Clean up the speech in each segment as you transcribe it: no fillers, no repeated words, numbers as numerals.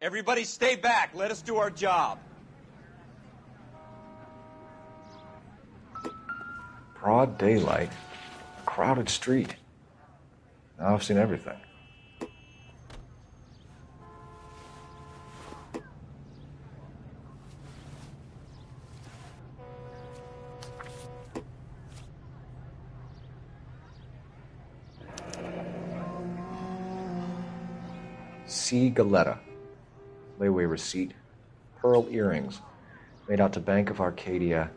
Everybody stay back. Let us do our job. Broad daylight, a crowded street. Now I've seen everything. C. Galetta. Layaway receipt. Pearl earrings. Made out to Bank of Arcadia.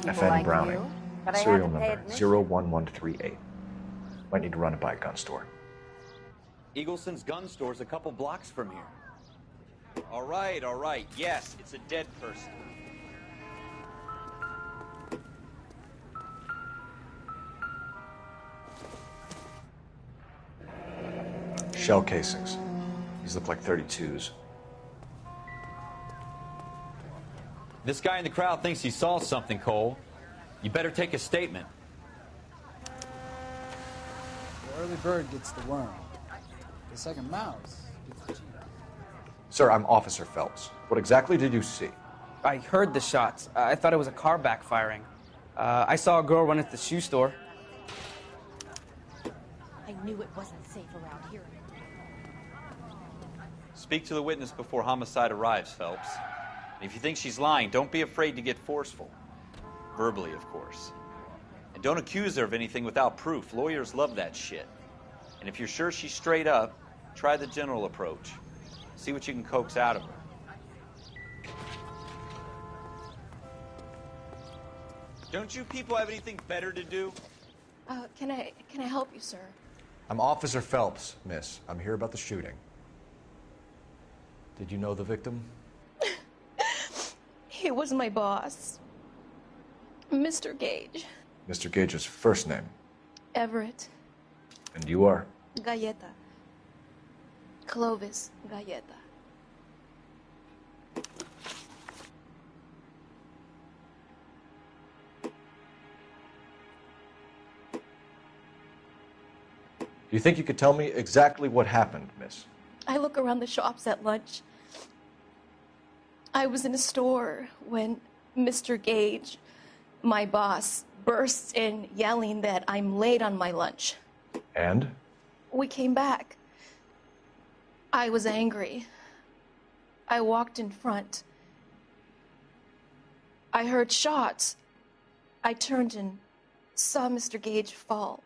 FN Browning. Serial number 01138. Might need to run it by a gun store. Eagleson's gun store's a couple blocks from here. All right. Yes, it's a dead person. Shell casings. These look like 32s. This guy in the crowd thinks he saw something, Cole. You better take a statement. The early bird gets the worm. The second mouse gets the cheetah. Sir, I'm Officer Phelps. What exactly did you see? I heard the shots. I thought it was a car backfiring. I saw a girl run into the shoe store. I knew it wasn't safe around here. Speak to the witness before homicide arrives, Phelps. If you think she's lying, don't be afraid to get forceful. Verbally, of course. And don't accuse her of anything without proof. Lawyers love that shit. And if you're sure she's straight up, try the general approach. See what you can coax out of her. Don't you people have anything better to do? Can I help you, sir? I'm Officer Phelps, miss. I'm here about the shooting. Did you know the victim? He was my boss, Mr. Gage. Mr. Gage's first name? Everett. And you are? Galleta. Clovis Galleta. Do you think you could tell me exactly what happened, miss? I look around the shops at lunch. I was in a store when Mr. Gage, my boss, bursts in yelling that I'm late on my lunch. And? We came back. I was angry. I walked in front. I heard shots. I turned and saw Mr. Gage fall.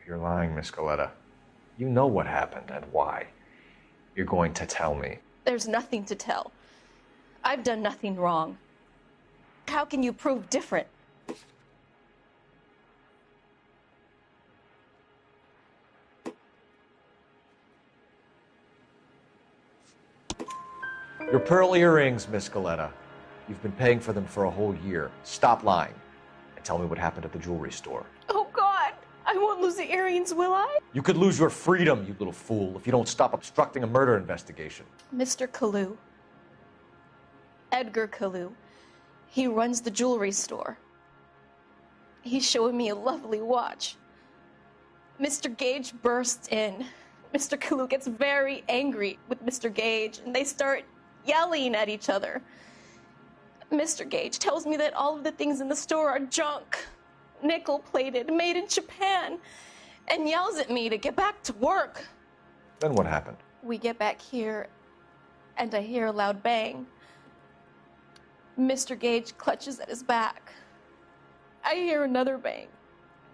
You're lying, Miss Galetta. You know what happened and why. You're going to tell me. There's nothing to tell. I've done nothing wrong. How can you prove different? Your pearl earrings, Miss Galetta. You've been paying for them for a whole year. Stop lying and tell me what happened at the jewelry store. Oh, God! I won't lose the earrings, will I? You could lose your freedom, you little fool, if you don't stop obstructing a murder investigation. Mr. Kalu. Edgar Kalu. He runs the jewelry store. He's showing me a lovely watch. Mr. Gage bursts in, Mr. Kalu gets very angry with Mr. Gage, and they start yelling at each other. Mr. Gage tells me that all of the things in the store are junk, nickel-plated, made in Japan, and yells at me to get back to work. Then what happened? We get back here, and I hear a loud bang. Mr. Gage clutches at his back. I hear another bang,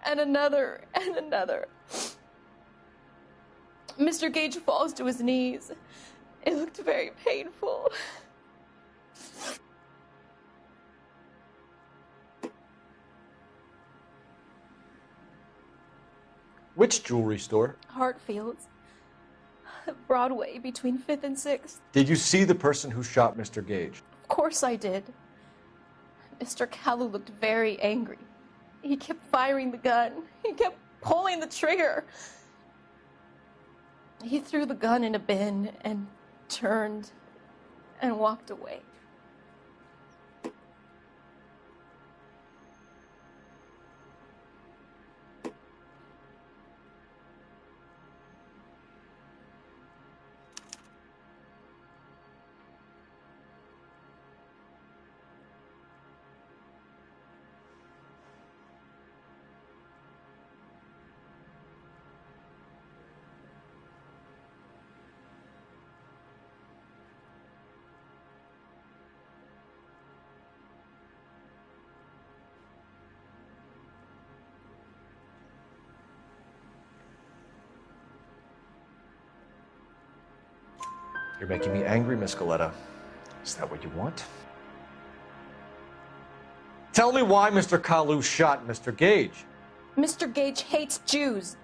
and another, and another. Mr. Gage falls to his knees. It looked very painful. Which jewelry store? Hartfield's. Broadway, between 5th and 6th. Did you see the person who shot Mr. Gage? Of course I did. Mr. Kalu looked very angry. He kept firing the gun. He kept pulling the trigger. He threw the gun in a bin and turned and walked away. You're making me angry, Miss Galetta. Is that what you want? Tell me why Mr. Kalu shot Mr. Gage. Mr. Gage hates Jews.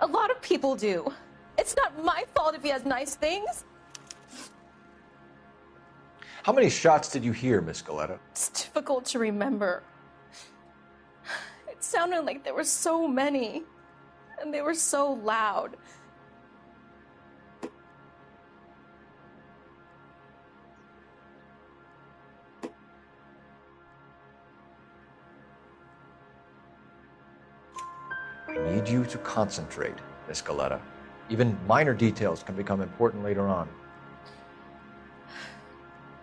A lot of people do. It's not my fault if he has nice things. How many shots did you hear, Miss Galetta? It's difficult to remember. It sounded like there were so many, and they were so loud. I need you to concentrate, Miss Galetta. Even minor details can become important later on.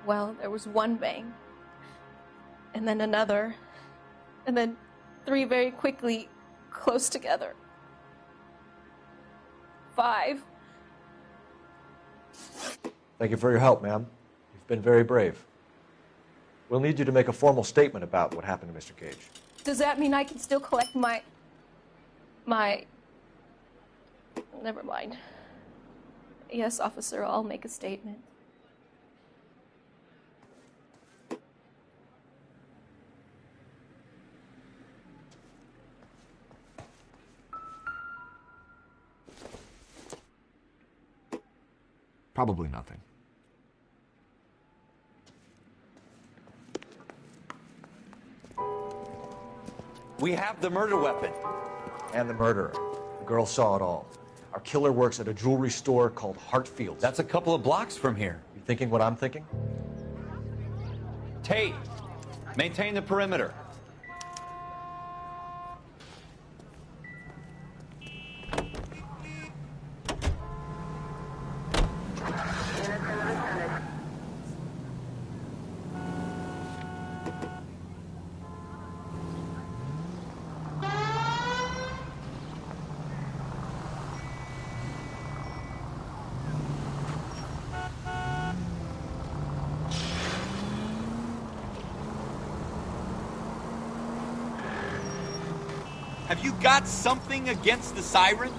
Well, there was one bang, and then another, and then 3 very quickly, close together. 5. Thank you for your help, ma'am. You've been very brave. We'll need you to make a formal statement about what happened to Mr. Gage. Does that mean I can still collect my... Never mind. Yes, officer, I'll make a statement. Probably nothing. We have the murder weapon. And the murderer. The girl saw it all. Our killer works at a jewelry store called Hartfield's. That's a couple of blocks from here. You thinking what I'm thinking? Tate, maintain the perimeter. Have you got something against the siren?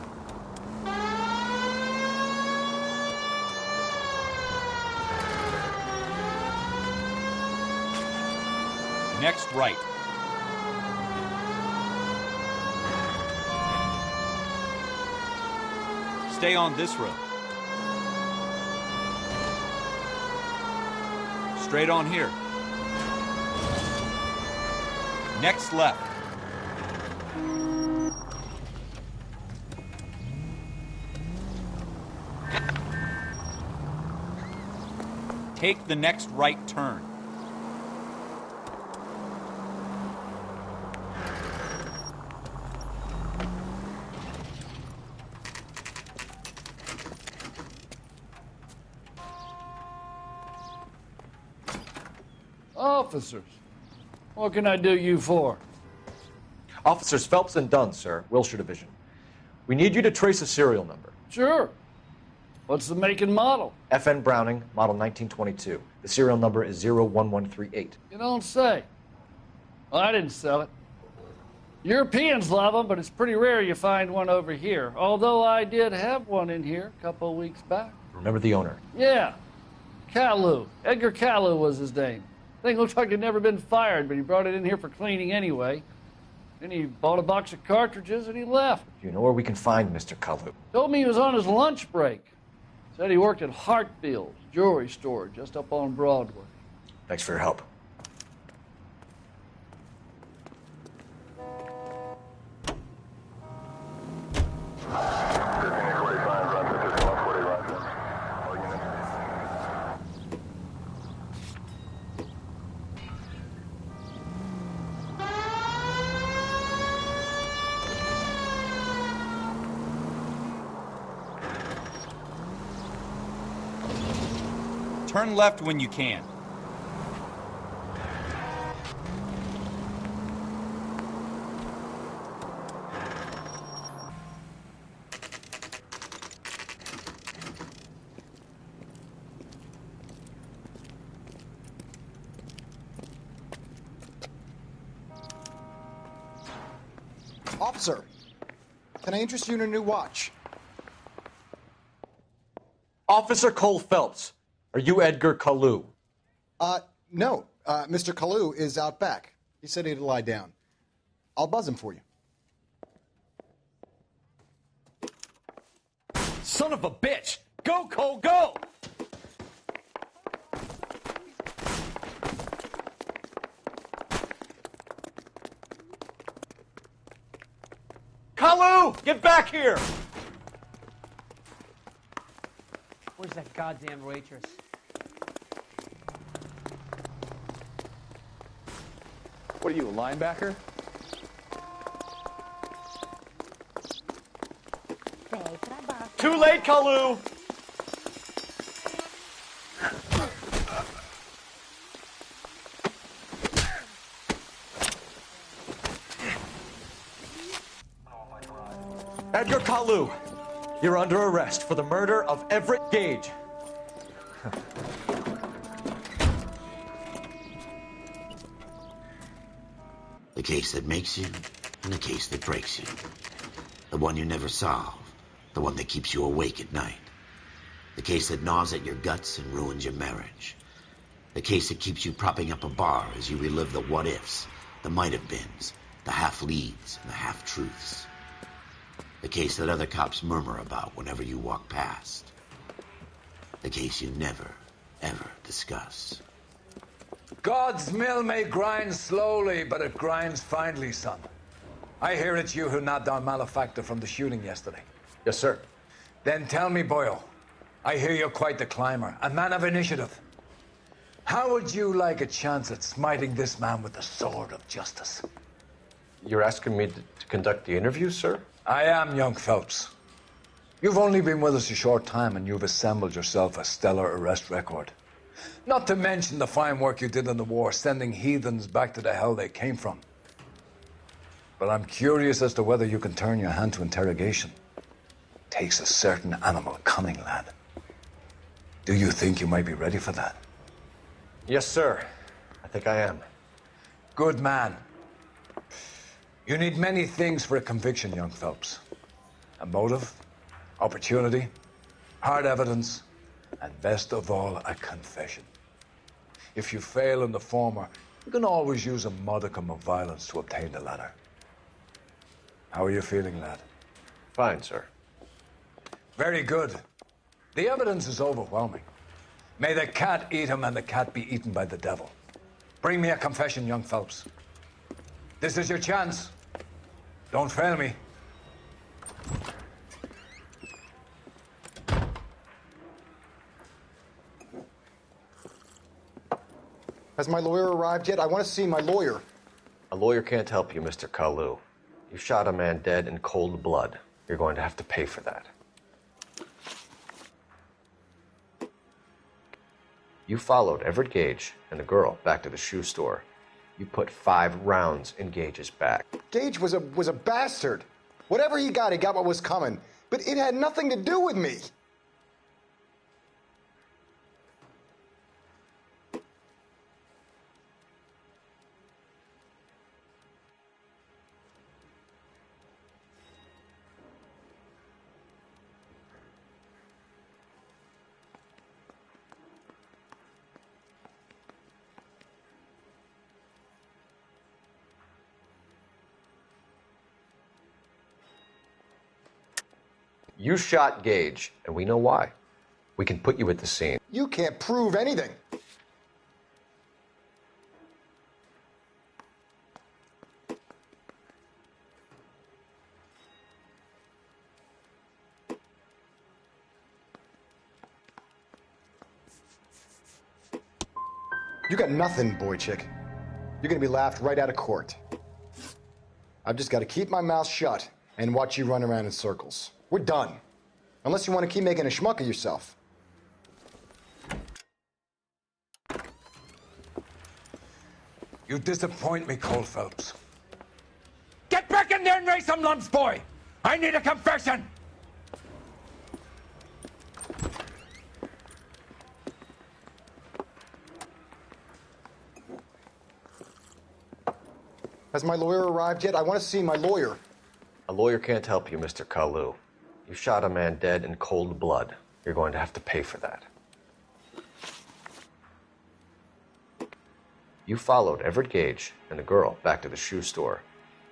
Next right. Stay on this road. Straight on here. Next left. Take the next right turn. Officers, what can I do you for? Officers Phelps and Dunn, sir, Wilshire Division. We need you to trace a serial number. Sure. What's the make and model? FN Browning, model 1922. The serial number is 01138. You don't say. Well, I didn't sell it. Europeans love them, but it's pretty rare you find one over here. Although I did have one in here a couple of weeks back. Remember the owner? Yeah. Kalu. Edgar Kalu was his name. Thing looked like he'd never been fired, but he brought it in here for cleaning anyway. Then he bought a box of cartridges and he left. Do you know where we can find Mr. Kalu? Told me he was on his lunch break. Said he worked at Hartfield's jewelry store just up on Broadway. Thanks for your help. Turn left when you can. Officer, can I interest you in a new watch? Officer Cole Phelps, are you Edgar Kalu? No. Mr. Kalu is out back. He said he'd lie down. I'll buzz him for you. Son of a bitch! Go, Cole, go! Kalu! Get back here! Where's that goddamn waitress? What are you, a linebacker? Too late, Kalu! Edgar Kalu, you're under arrest for the murder of Everett Gage. The case that makes you, and the case that breaks you. The one you never solve, the one that keeps you awake at night. The case that gnaws at your guts and ruins your marriage. The case that keeps you propping up a bar as you relive the what-ifs, the might-have-beens, the half-leads, and the half-truths. The case that other cops murmur about whenever you walk past. The case you never, ever discuss. God's mill may grind slowly, but it grinds finely, son. I hear it's you who nabbed our malefactor from the shooting yesterday. Yes, sir. Then tell me, Boyle, I hear you're quite the climber, a man of initiative. How would you like a chance at smiting this man with the sword of justice? You're asking me to conduct the interview, sir? I am, young Phelps. You've only been with us a short time, and you've assembled yourself a stellar arrest record. Not to mention the fine work you did in the war, sending heathens back to the hell they came from. But I'm curious as to whether you can turn your hand to interrogation. Takes a certain animal cunning, lad. Do you think you might be ready for that? Yes, sir. I think I am. Good man. You need many things for a conviction, young Phelps. A motive, opportunity, hard evidence, and best of all, a confession. If you fail in the former, you can always use a modicum of violence to obtain the latter. How are you feeling, lad? Fine, sir. Very good. The evidence is overwhelming. May the cat eat him and the cat be eaten by the devil. Bring me a confession, young Phelps. This is your chance. Don't fail me. Has my lawyer arrived yet? I want to see my lawyer. A lawyer can't help you, Mr. Kalu. You shot a man dead in cold blood. You're going to have to pay for that. You followed Everett Gage and the girl back to the shoe store. You put 5 rounds in Gage's back. Gage was a bastard. Whatever he got what was coming. But it had nothing to do with me. You shot Gage, and we know why. We can put you at the scene. You can't prove anything. You got nothing, boy chick. You're gonna be laughed right out of court. I've just got to keep my mouth shut and watch you run around in circles. We're done. Unless you want to keep making a schmuck of yourself. You disappoint me, Cole Phelps. Get back in there and raise some lumps, boy! I need a confession! Has my lawyer arrived yet? I want to see my lawyer. A lawyer can't help you, Mr. Kalu. You shot a man dead in cold blood. You're going to have to pay for that. You followed Everett Gage and the girl back to the shoe store.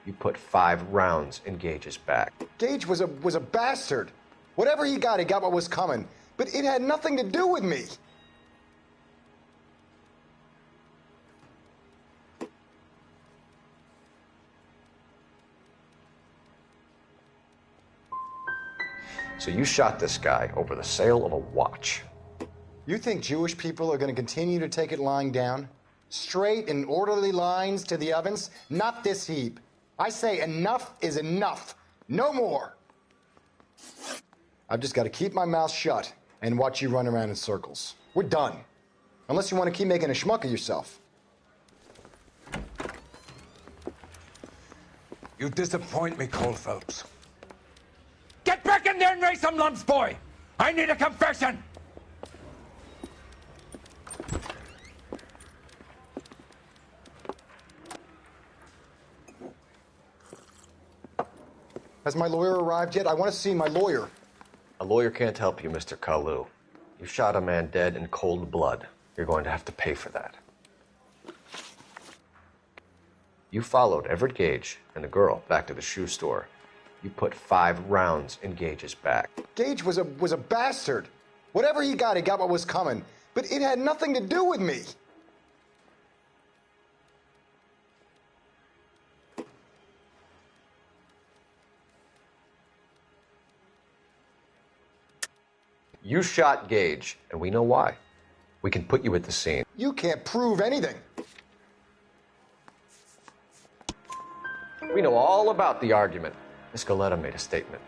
You put 5 rounds in Gage's back. Gage was a bastard. Whatever he got what was coming. But it had nothing to do with me. So you shot this guy over the sale of a watch. You think Jewish people are going to continue to take it lying down? Straight and orderly lines to the ovens? Not this heap. I say enough is enough. No more. I've just got to keep my mouth shut and watch you run around in circles. We're done. Unless you want to keep making a schmuck of yourself. You disappoint me, Cole Phelps. Get back in there and raise some lumps, boy! I need a confession! Has my lawyer arrived yet? I want to see my lawyer. A lawyer can't help you, Mr. Kalu. You shot a man dead in cold blood. You're going to have to pay for that. You followed Everett Gage and the girl back to the shoe store. You put 5 rounds in Gage's back. Gage was a bastard. Whatever he got what was coming. But it had nothing to do with me. You shot Gage, and we know why. We can put you at the scene. You can't prove anything. We know all about the argument. Miss Galetta made a statement.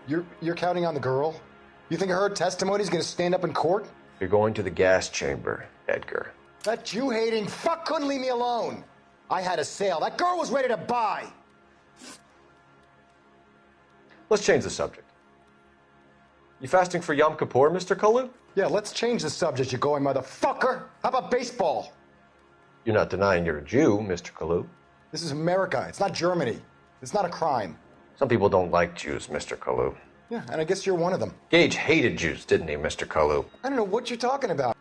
You're counting on the girl? You think her testimony is going to stand up in court? You're going to the gas chamber, Edgar. That Jew-hating fuck couldn't leave me alone. I had a sale. That girl was ready to buy. Let's change the subject. You fasting for Yom Kippur, Mr. Kalu? Yeah, let's change the subject, you going motherfucker. How about baseball? You're not denying you're a Jew, Mr. Kalu. This is America. It's not Germany. It's not a crime. Some people don't like Jews, Mr. Kalu. Yeah, and I guess you're one of them. Gage hated Jews, didn't he, Mr. Kalu? I don't know what you're talking about.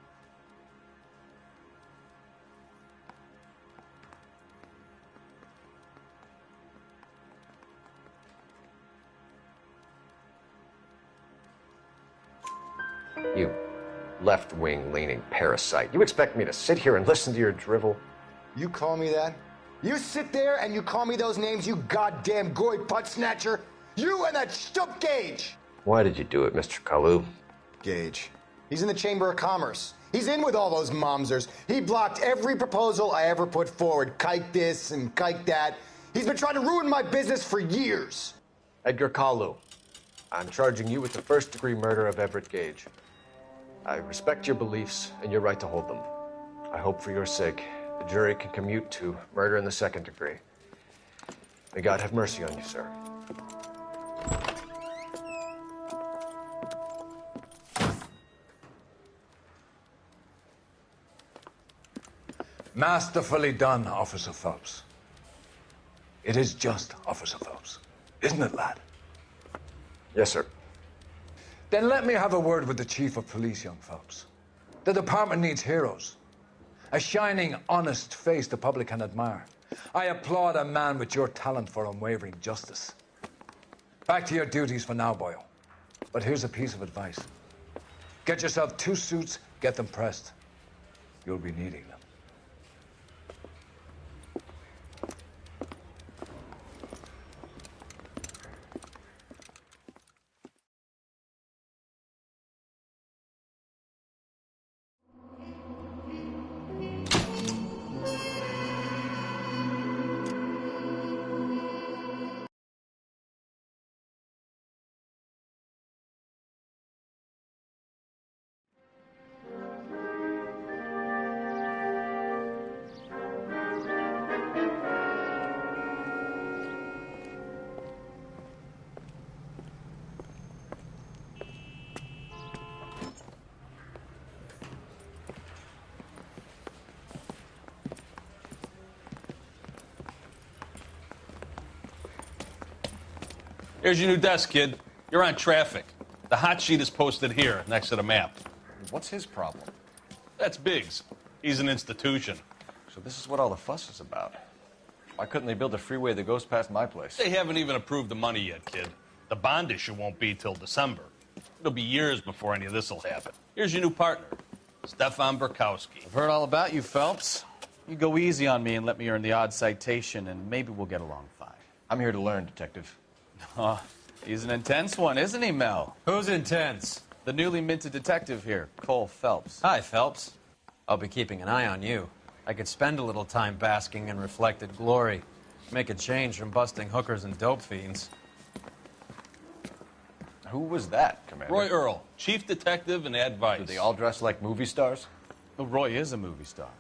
You left-wing leaning parasite. You expect me to sit here and listen to your drivel? You call me that? You sit there and you call me those names, you goddamn goy butt snatcher? You and that stup Gage! Why did you do it, Mr. Kalu? Gage. He's in the Chamber of Commerce. He's in with all those momsers. He blocked every proposal I ever put forward. Kike this and kike that. He's been trying to ruin my business for years. Edgar Kalu, I'm charging you with the first-degree murder of Everett Gage. I respect your beliefs and your right to hold them. I hope for your sake the jury can commute to murder in the second degree. May God have mercy on you, sir. Masterfully done, Officer Phelps. It is just, Officer Phelps. Isn't it, lad? Yes, sir. Then let me have a word with the Chief of Police, young Phelps. The department needs heroes. A shining, honest face the public can admire. I applaud a man with your talent for unwavering justice. Back to your duties for now, boyo. But here's a piece of advice. Get yourself 2 suits, get them pressed. You'll be needing them. Here's your new desk, kid. You're on traffic. The hot sheet is posted here, next to the map. What's his problem? That's Biggs. He's an institution. So this is what all the fuss is about. Why couldn't they build a freeway that goes past my place? They haven't even approved the money yet, kid. The bond issue won't be till December. It'll be years before any of this will happen. Here's your new partner, Stefan Burkowski. I've heard all about you, Phelps. You go easy on me and let me earn the odd citation, and maybe we'll get along fine. I'm here to learn, Detective. Oh, he's an intense one, isn't he, Mel? Who's intense? The newly minted detective here, Cole Phelps. Hi, Phelps. I'll be keeping an eye on you. I could spend a little time basking in reflected glory. Make a change from busting hookers and dope fiends. Who was that, Commander? Roy Earl, chief detective and advice. Do they all dress like movie stars? Well, Roy is a movie star.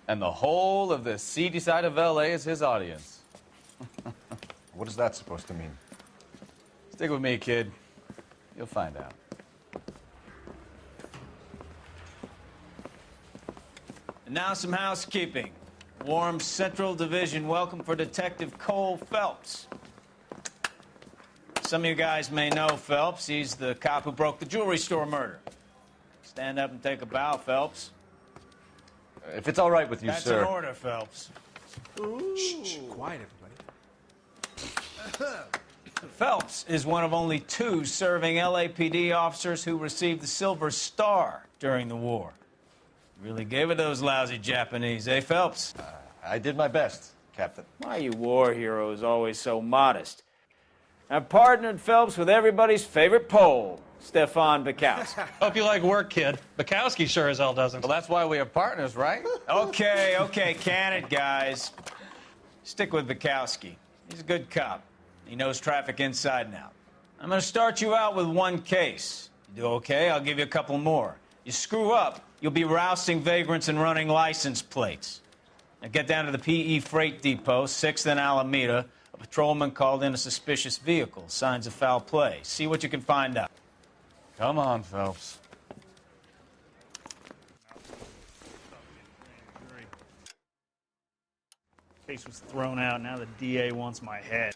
And the whole of the seedy side of L.A. is his audience. What is that supposed to mean? Stick with me, kid. You'll find out. And now some housekeeping. Warm Central Division welcome for Detective Cole Phelps. Some of you guys may know Phelps. He's the cop who broke the jewelry store murder. Stand up and take a bow, Phelps. If it's all right with you, That's sir. That's an order, Phelps. Shh, quiet, everybody. Phelps is one of only 2 serving LAPD officers who received the Silver Star during the war. Really gave it those lousy Japanese, eh, Phelps? I did my best, Captain. Why are you war heroes always so modest? I've partnered Phelps with everybody's favorite Pole, Stefan Burkowski. Hope you like work, kid. Burkowski sure as hell doesn't. Well, that's why we have partners, right? Okay, can it, guys. Stick with Burkowski. He's a good cop. He knows traffic inside and out. I'm going to start you out with 1 case. You do okay, I'll give you a couple more. You screw up, you'll be rousting vagrants and running license plates. Now get down to the PE Freight Depot, 6th and Alameda. A patrolman called in a suspicious vehicle. Signs of foul play. See what you can find out. Come on, Phelps. Case was thrown out. Now the DA wants my head.